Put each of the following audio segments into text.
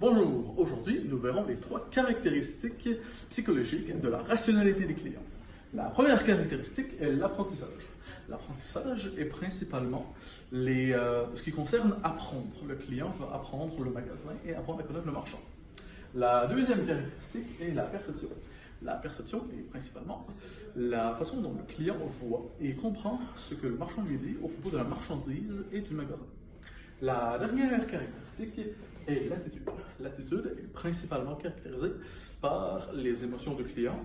Bonjour, aujourd'hui nous verrons les trois caractéristiques psychologiques de la rationalité des clients. La première caractéristique est l'apprentissage. L'apprentissage est principalement ce qui concerne apprendre. Le client va apprendre le magasin et apprendre à connaître le marchand. La deuxième caractéristique est la perception. La perception est principalement la façon dont le client voit et comprend ce que le marchand lui dit au propos de la marchandise et du magasin. La dernière caractéristique est l'attitude. L'attitude est principalement caractérisée par les émotions du client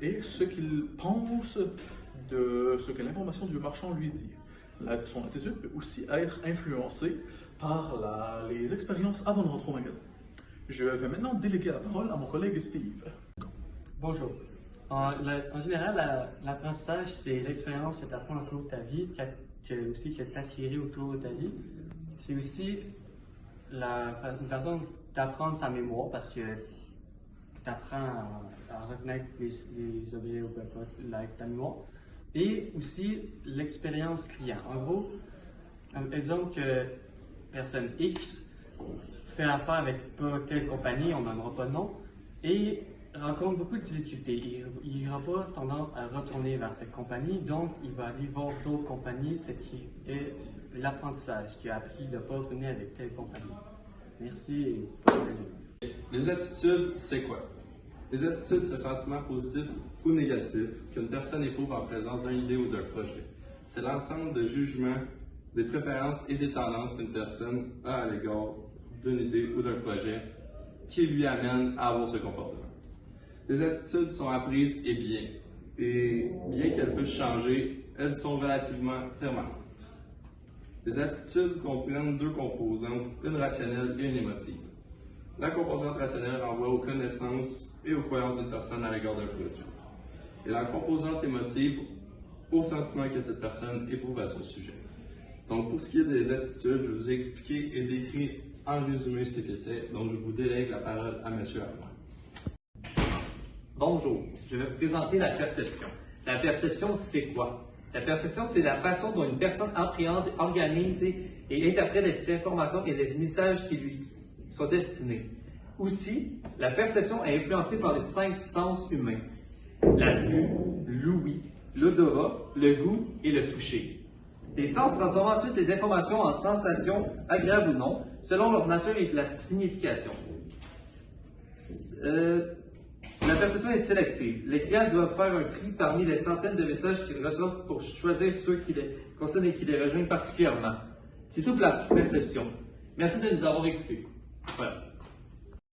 et ce qu'il pense de ce que l'information du marchand lui dit. Son attitude peut aussi être influencée par les expériences avant de rentrer au magasin. Je vais maintenant déléguer la parole à mon collègue Steve. Bonjour. En général, l'apprentissage, c'est l'expérience que tu apprends au cours de ta vie, que tu as acquis au cours de ta vie. C'est aussi une façon d'apprendre sa mémoire parce que tu apprends à reconnaître les objets ou peu importe avec ta mémoire. Et aussi l'expérience client. En gros, un exemple que personne X fait affaire avec pas telle compagnie, on n'en aura pas de nom, et rencontre beaucoup de difficultés. Il n'aura pas tendance à retourner vers cette compagnie, donc il va aller voir d'autres compagnies, ce qui est l'apprentissage, qui a appris de ne pas retourner avec telle compagnie. Merci et bonne journée. Les attitudes, c'est quoi? Les attitudes, c'est un sentiment positif ou négatif qu'une personne éprouve en présence d'une idée ou d'un projet. C'est l'ensemble de jugements, des préférences et des tendances qu'une personne a à l'égard d'une idée ou d'un projet qui lui amène à avoir ce comportement. Les attitudes sont apprises et bien qu'elles puissent changer, elles sont relativement permanentes. Les attitudes comprennent deux composantes, une rationnelle et une émotive. La composante rationnelle renvoie aux connaissances et aux croyances d'une personne à l'égard d'un produit. Et la composante émotive aux sentiments que cette personne éprouve à son sujet. Donc, pour ce qui est des attitudes, je vous ai expliqué et décrit en résumé ce que c'est. Donc, je vous délègue la parole à M. Armand. Bonjour, je vais vous présenter la perception. La perception, c'est quoi? La perception, c'est la façon dont une personne appréhende, organise et interprète les informations et les messages qui lui sont destinés. Aussi, la perception est influencée par les 5 sens humains. La vue, l'ouïe, l'odorat, le goût et le toucher. Les sens transforment ensuite les informations en sensations, agréables ou non, selon leur nature et la signification. La perception est sélective. Les clients doivent faire un tri parmi les centaines de messages qu'ils reçoivent pour choisir ceux qui les concernent et qui les rejoignent particulièrement. C'est tout pour la perception. Merci de nous avoir écoutés. Voilà.